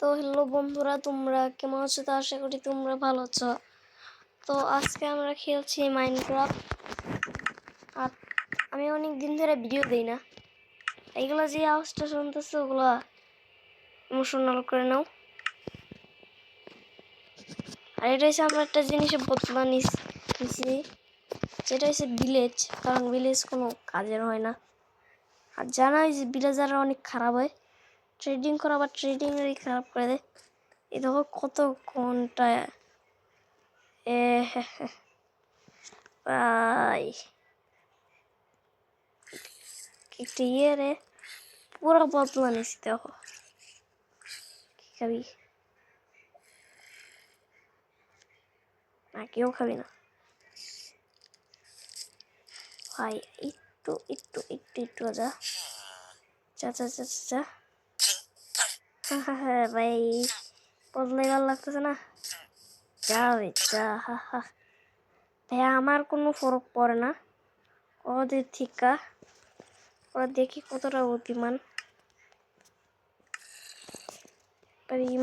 তো হ্যালো বন্ধুরা, তোমরা কেমন আছো? তো আশা করি তোমরা ভালো আছো। তো আজকে আমরা খেলছি মাইনক্রাফট। আর আমি অনেক দিন ধরে ভিডিও দিই না, এইগুলা যে আওয়াজটা শুনতেছো ওগুলা ইমোশনাল করে নাও। আর এটা হচ্ছে আমরা একটা জিনিসে বদলা নিছি, যেটা হচ্ছে ভিলেজ। কারণ ভিলেজ কোনো কাজের হয় না, আর জানাই যে ভিলেজাররা অনেক খারাপ হয়। ট্রেডিং করা বা ট্রেডিংয়েরই খারাপ করে দেয়। এই দেখো কত ঘন্টা ভাই একটা ইয়ে রে, পুরো বদলা নিছি। দেখো কি খাবি? না কেউ খাবি না ভাই। একটু একটু একটু একটু যা যা যা যা যা। হ্যাঁ ভাই, বদলাই ভালো লাগতেছে না। যা ভাই যা। ভাই আমার কোনো ফরক পড়ে না ওদের থিকা। ওরা দেখি কতটা বুদ্ধিমান।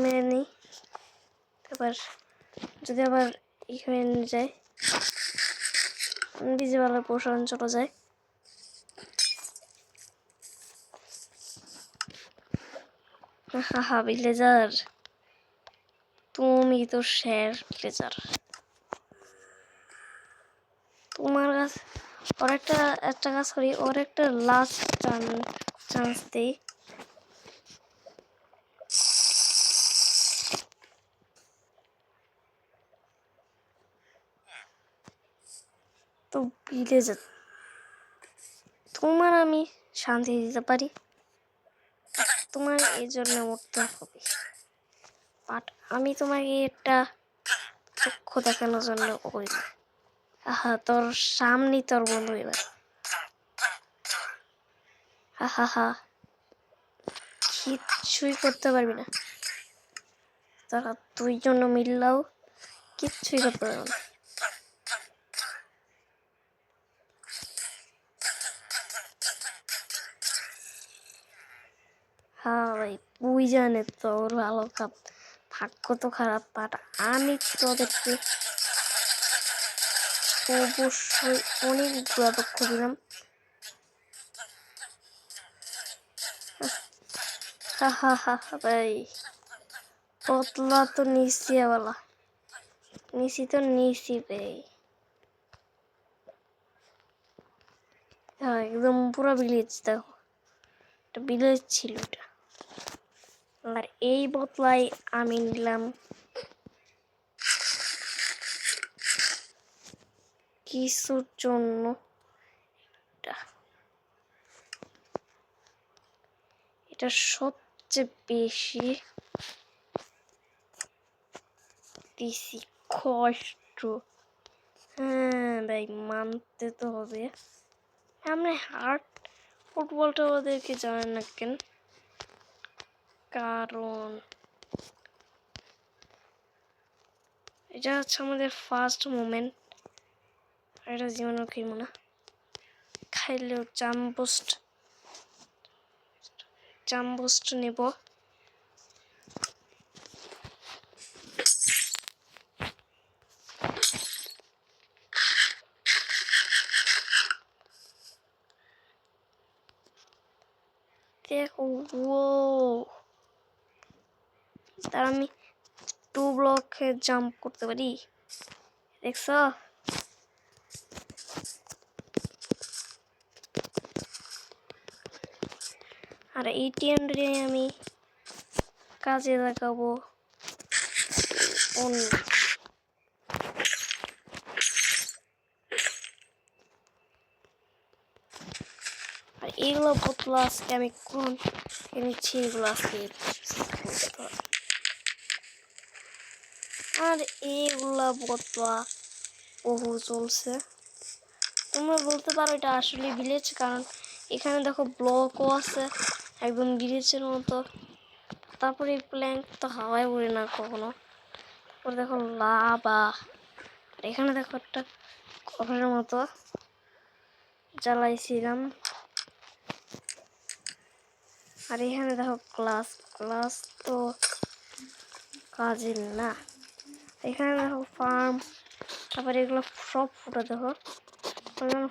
মেনে নেই। তারপর যদি আবার এখানে যায়, ইনভিজিবলের পোষণ চলে যায়। হাহা ভিলেজার, তুমি তো শের ভিলেজার। তোমার কাছ ওর একটা কাজ করি, ওর একটা লাস্ট চান্স দেই। তো ভিলেজার তোমার আমি শান্তি দিতে পারি, তোমার এই জন্য মরতে হবে। বাট আমি তোমাকে একটা দুঃখ দেখানোর জন্য করি। আহা, তোর সামনে তোর বন্ধু এবার। হা হা, কিচ্ছুই করতে পারবি না। তারা দুইজন মিললেও কিচ্ছুই করতে পারবে না। হ্যাঁ ভাই, তুই জানে তোর ভালো ভাগ্য তো খারাপ, বাট আমি তোদেরকে অবশ্যই অনেকগুলো দুঃখ দিলাম। হা হা হা ভাই, বদলা তো নিছি বলা, নিছি তো নিছি ভাই। হ্যাঁ একদম পুরো ভিলেজ। দেখো একটা ভিলেজ ছিল এটা। আর এই বদলাই আমি নিলাম কিছুর জন্য। এটা সবচেয়ে বেশি দিছি কষ্ট। হ্যাঁ ভাই, মানতে তো হবে। আমরা হার্ট ফুটবলটা ওদেরকে জানেন না কেন? কারণ এটা হচ্ছে আমাদের ফার্স্ট মোমেন্ট। এটা জীবনে খেলবো না, খাইলেও চামবোস্ট নেব। দেখো তার আমি 2 ব্লকে জাম্প করতে পারি, দেখছ? আর এই টিএনডি আমি কাজে লাগাবো অন্য। আর এইগুলো বদলা আজকে আমি কোন নিচ্ছি, এগুলো আজকে। আর এইগুলা বদলা বহু চলছে। তোমরা বলতে পারো এটা আসলে ভিলেজ, কারণ এখানে দেখো ব্লকও আছে একদম ভিলেজের মতো। তারপরে প্ল্যাঙ্ক তো হাওয়ায় উড়ে না কখনো। তারপরে দেখো লাভা, আর এখানে দেখো একটা ঘরের মতো জ্বালাইছিলাম। আর এখানে দেখো গ্লাস তো কাজের না। এখানে দেখো ফার্ম, তারপরে এগুলো সব ফুটা দেখো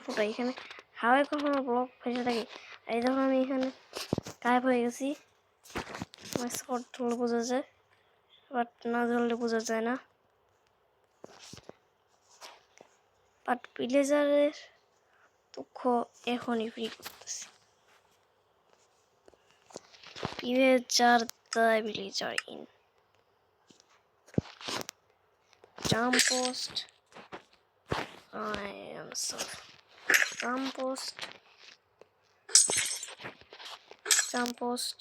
ফুটা। এখানে হাওয়ায় কখনো ব্লক ফেসে থাকে। এই দেখো আমি এখানে গায়েব হয়ে গেছি। স্পট ধরলে বোঝা যায়, বাট না ধরলে বোঝা যায় না। বাট ভিলেজারের দুঃখ এখনই ফ্রি করতেছি। Villager the villager in jump post. I am sorry. Jump post. Jump post.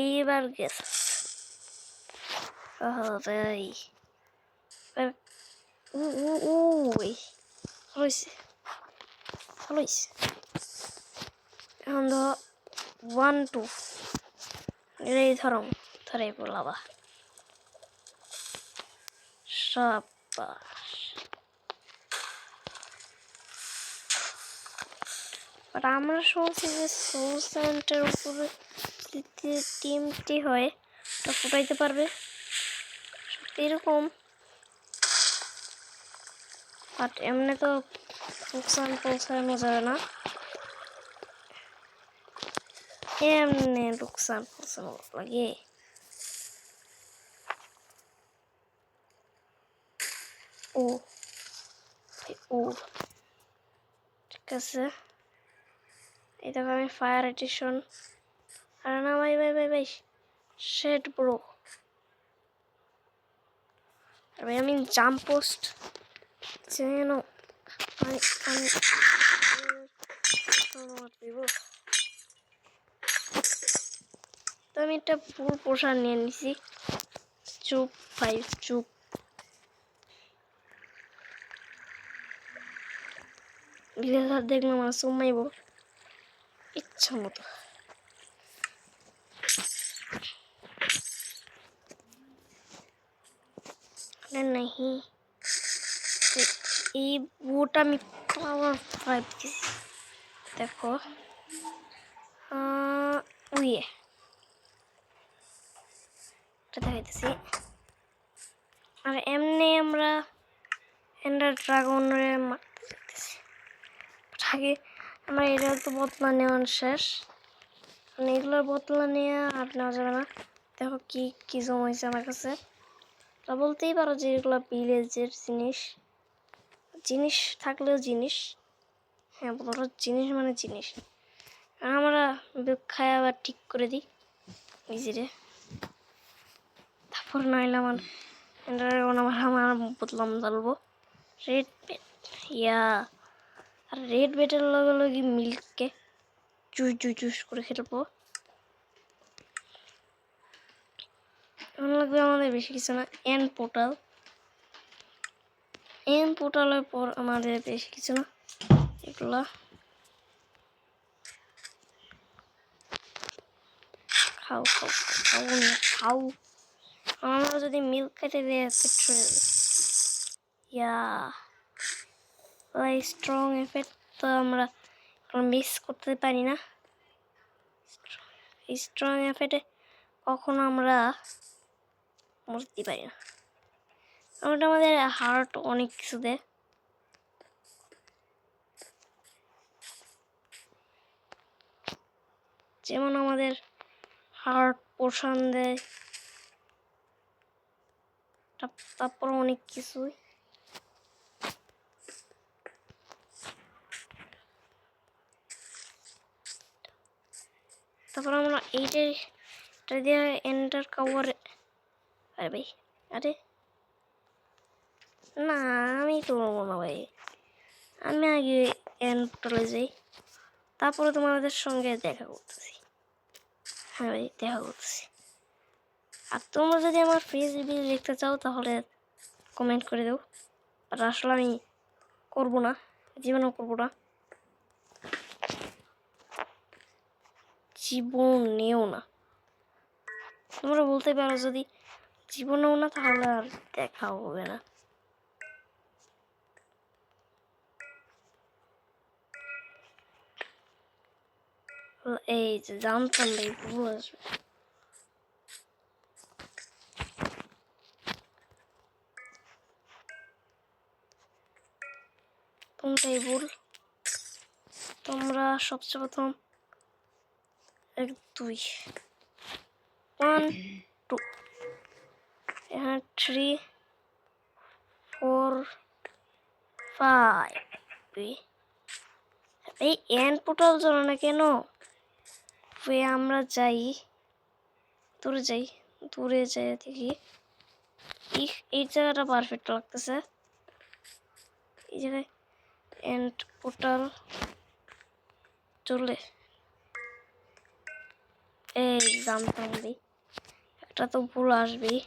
এইবার গেছে ভাই ওই হয়েছে ভালো হয়েছে। এখন ধর 1 2 এই ধরে বলাবা সাবাস। বাট আমরা শুনছি যে সোল সেন্টের উপরে টিমটি হয় ওটা ফুটাইতে পারবে সত্যি এরকম। বাট এমনি তো নুকসান পৌঁছানো যাবে না, এমনি নুকসান পৌঁছানো লাগে। ও ও ঠিক আছে, এই দেখো আমি ফায়ার এডিশন। আরে না ভাই ভাই ভাই ভাই শেট ব্রো। ভাই আমি জাম্প পোস্ট যেন তো আমি একটা ফুল পোশাক নিয়ে নিছি। চুপ ভাই চুপ। ভিলেজার দেখলাম আমার সুমাইব ইচ্ছা মতো। नहीं এই বুট আমি পাওয়ার 5 দিছি দেখো। উইয়ে এটা দেখাইতেছি। আর এমনি আমরা এন্ডার ড্রাগনরে মারতে যেতেছি। আগে আমরা এটা তো বদলা নেওয়া শেষ, মানে এগুলোর বদলা নিয়ে আর নেওয়া যাবে না। দেখো কি কি জমাইছে আমার কাছে। তা বলতেই পারো যে এগুলো ভিলেজের জিনিস, জিনিস থাকলেও জিনিস। হ্যাঁ বলো জিনিস মানে জিনিস। আমরা খায় আবার ঠিক করে দিই নিজেরে, তারপর নাইলে আমার আমার বদলাম জ্বালবো। রেড বেড ইয়া, আর রেড বেডের লগে লগে মিল্ককে জুস জুস জুস করে খেলবো। এখন লাগবে আমাদের বেশি কিছু না, এন পোর্টাল। এন পোর্টালের পর আমাদের বেশি কিছু না, এগুলা খাও খাও খাও না খাও। আমরা যদি মিল্ক খেতে দেয় পেট্রোল ইয়া স্ট্রং এফেক্ট তো আমরা মিস করতে পারি না। স্ট্রং এফেক্টে কখনো আমরা মরতে পারি না। ওটা আমাদের হার্ট অনেক কিছু দেয়। যেমন আমাদের হার্ট পোষণ দেয়, তারপর অনেক কিছুই। তারপর আমরা এইটা দিয়ে এন্টার কভার। আরে ভাই আরে না আমি করবো না ভাই, আমি আগে এন্টারে যাই, তারপরে তোমাদের সঙ্গে দেখা করতেছি। হ্যাঁ ভাই দেখা করতেছি। আর তোমরা যদি আমার ফেস রিভিউ দেখতে চাও তাহলে কমেন্ট করে দাও। আর আসলে আমি করবো না, জীবনেও করবো না, জীবনেও না। তোমরা বলতে পারো যদি জীবনেও না তাহলে আর দেখা হবে না। এই যে জানতাম ভাই ভুল আসবে। তোমরাই ভুল। তোমরা সবচেয়ে প্রথম 1 2 1 2 এখানে 3 4 5 এই এন্ড পোর্টাল জন্য না কেন আমরা যাই দূরে যাই দেখি এই জায়গাটা পারফেক্ট লাগতেছে। এই জায়গায় এন্ড পোর্টাল চলে এই জানতাম দিই একটা তো ভুল আসবেই।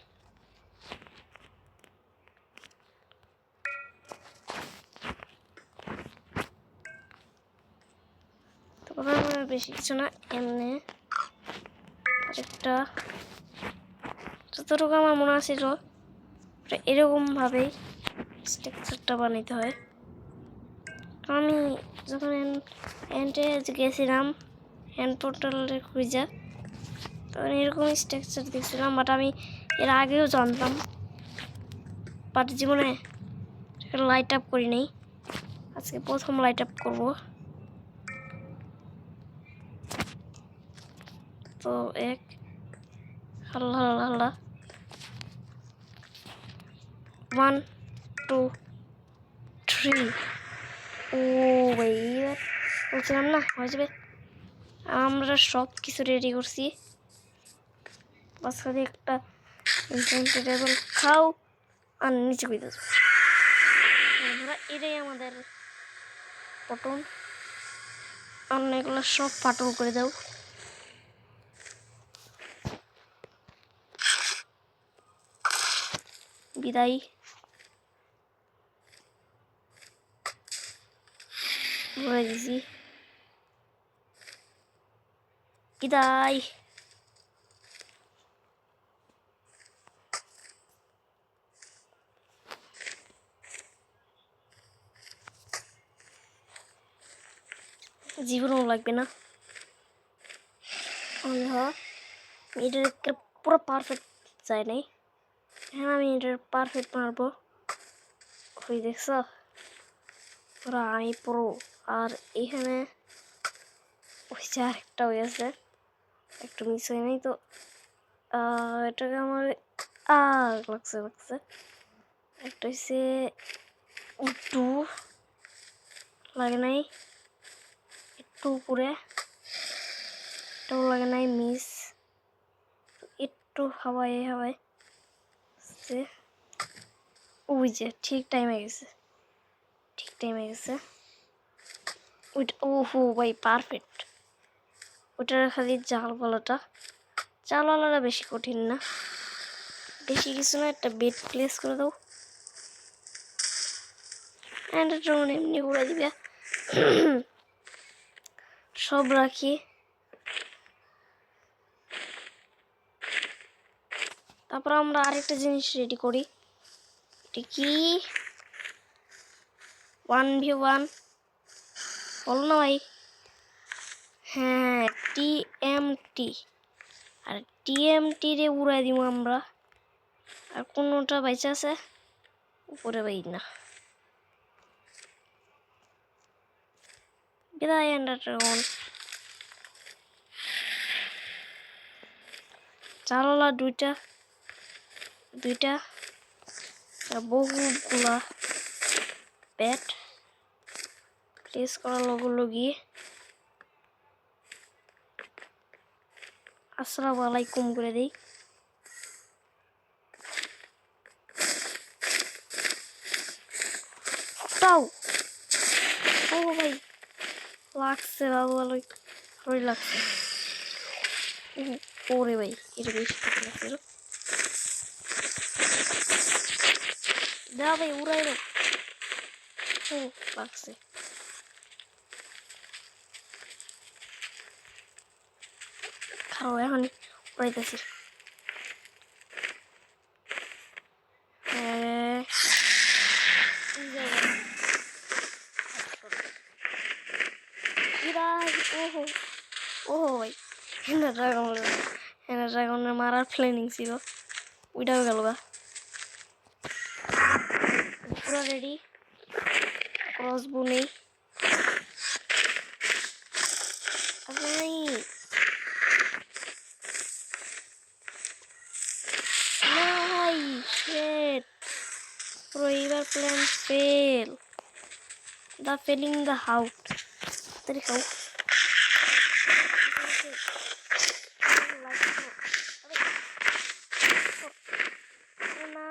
তারপরে আমার বেশি কিছু না এমনি আরেকটা যতটুকু আমার মনে আছিল এরকম ভাবেই স্ট্রাকচারটা বানাইতে হয়। আমি যখন এন্ডে গেছিলাম এন্ড পোর্টালের খুঁজে তখন এরকম স্ট্রাকচার দেখছিলাম, বাট আমি এর আগেও জানতাম, বাট জীবনে লাইট আপ করি নাই। আজকে প্রথম লাইট আপ করবো। তো এক হাল্লা হাল্লা হাল্লা 1 2 3 ও ভাই বলছিলাম না হয়ে যাবে। আমরা সব কিছু রেডি করছি, বাস খালি একটা টেবিল খাও আর নিচে কইতে এটাই আমাদের পটন। আমরা এগুলো সব ফাটল করে দাও। বিদায়। বলে দিছি বিদায়। জীবনও লাগবে না। এটা পুরো পারফেক্ট যায় নাই। হ্যাঁ আমি এটার পারফেক্ট মারবো। ওই দেখছ পুরো আমি পুরো। আর এখানে ওই যে আরেকটা হয়ে আছে, একটু মিস হয় নাই তো এটাকে আমার লাগছে একটা হচ্ছে একটু লাগে নাই, একটু উপরে এটাও লাগে নাই, মিস একটু হাওয়ায় ওই যে ঠিক টাইমে গেছে ওইটা। ওহো ভাই পারফেক্ট। ওটার খালি চালওয়ালাটা বেশি কঠিন না, বেশি কিছু না। একটা বেড প্লেস করে দাও, এমনি উড়ে দিবে। সব রাখি। তারপর আমরা আরেকটা জিনিস রেডি করি। এটা কি 1v1 বলো না ভাই। হ্যাঁ টিএমটি। আর টিএমটি রে উড়াই দিব আমরা। আর কোনোটা বাইচে আছে উপরে বাই না। বিদায় এন্ডার ড্রাগন। চাললা দুইটা বহুগুলা ব্যাট প্লেস করা লগি। আসসালামু আলাইকুম করে দিই। ও ভাই লাগছে ভালোই লাগছে। ওরে ভাই এটা বেশি লাগছে। ভাই উড়াই লাগছে। খারাপ এখন উড়াইতেছি। ড্রাগনের মারার প্ল্যানিং ছিল, ওইটাও গেল গা। পুরো রেডি, ক্রসবো নেই। পুরো এইবার plan fail, the failing the house. তাড়াতাড়ি খাও। না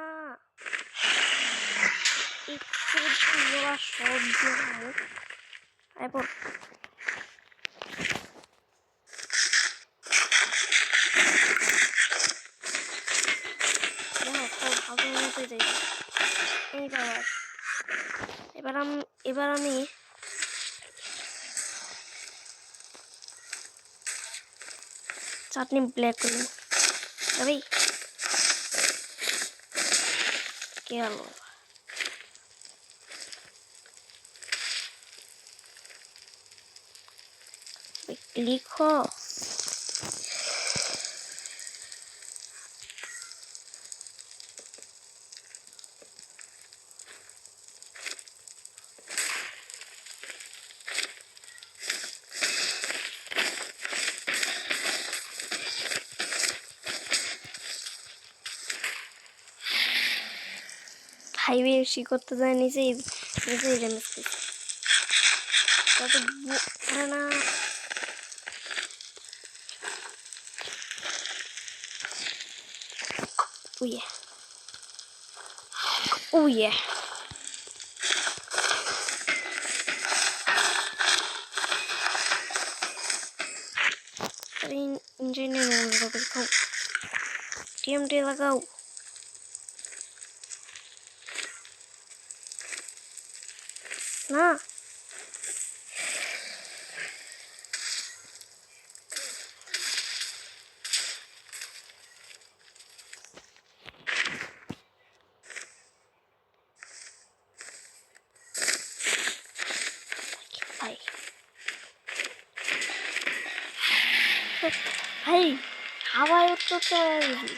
একটু জোড়া সব দিয়ে খাবো। এরপর এবার আমি চাটনি ব্ল্যাক করি ভাই। কে হলো লিখো। হাইওয়ে বেশি করতে যায় নিজেই ড্যামেজ করছে। না oh yeah, oh yeah. Engine लगाओ, TMT लगाओ। ना भाई হাওয়ায় উঠতে চলে গেছি।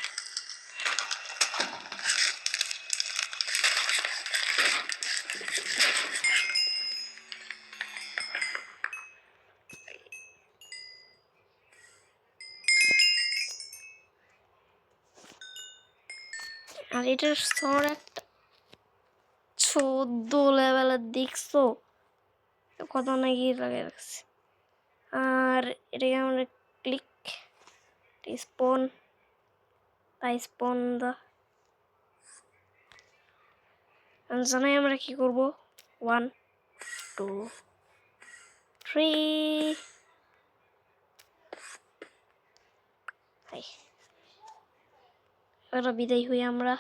আর এটার সর একটা 14 লেভেলের দেখছো কত নাকি লাগে রাখছে। আর এটাকে আমরা ক্লিক স্পন দা জানাই আমরা কি করব। 1 2 3 এবার বিদায় হই আমরা।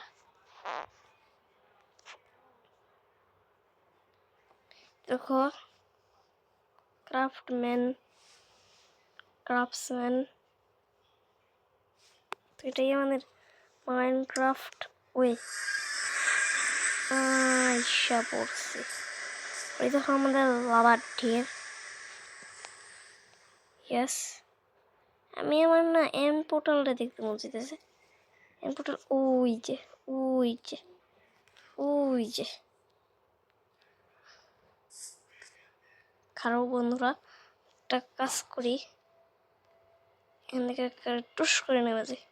দেখো ক্রাফটসম্যান তো এটাই আমাদের মাইনক্রাফট ওয়ে আইসা পড়ছে। ওই দেখো আমাদের লাভার ঢের। ইয়েস আমি আমার না এম পোর্টালটা দেখতে মন চাইতেছে। এম পোর্টাল ওই যে খারাপ বন্ধুরা একটা কাজ করি, এখান থেকে টুস করে নেওয়া যায়।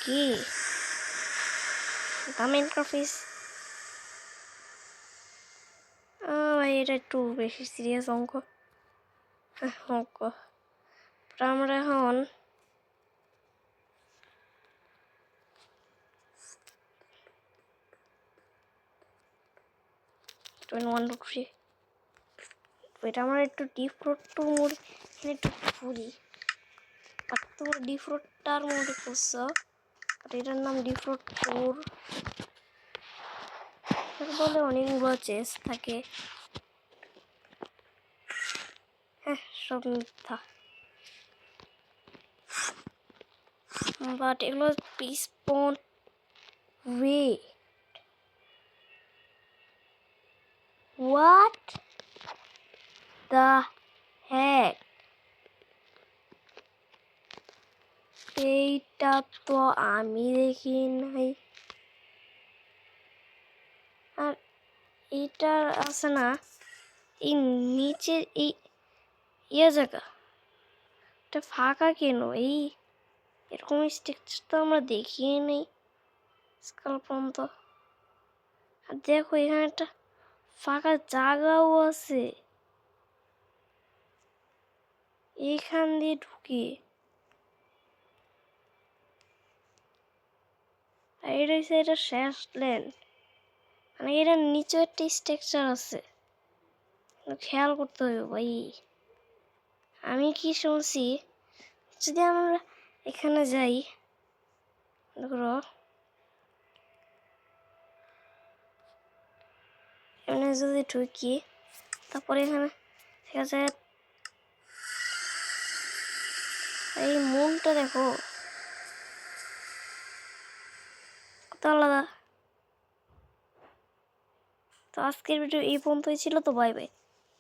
কি মাইনক্রাফট এটা একটু বেশি সিরিয়াস অঙ্ক। আমরা এখন এটা আমার একটু ডিফ্রুট একটু ফুলি আর তোমার ডিফ্রুটটার মধ্যে করছো, আর এটার নাম ডিফ্রুট 4 বলে অনেকগুলো চেস থাকে। হ্যাঁ সব মিথ্যা, বাট এগুলো স্পন ওয়ে হোয়াট দা হ্যাক, এইটা তো আমি দেখি নাই। আর এইটার আছে না এই নিচের এই জায়গা, এটা ফাঁকা কেন? এরকম স্ট্রাকচার তো আমরা দেখিই নেই আজকাল পর্যন্ত। আর দেখো এখানে একটা ফাঁকা জায়গাও আছে, এইখান দিয়ে ঢুকি। আর এটা হচ্ছে এটা শেষ ল্যান্ড, মানে এটার নিচে একটা স্ট্রাকচার আছে, খেয়াল করতে হবে ভাই। আমি কি শুনছি, যদি আমরা এখানে যাই, ধরো এখানে যদি ঢুকি, তারপরে এখানে ঠিক আছে এই মনটা দেখো কত আলাদা। তো আজকের ভিডিও এই পর্যন্তই ছিল, তো বাই বাই।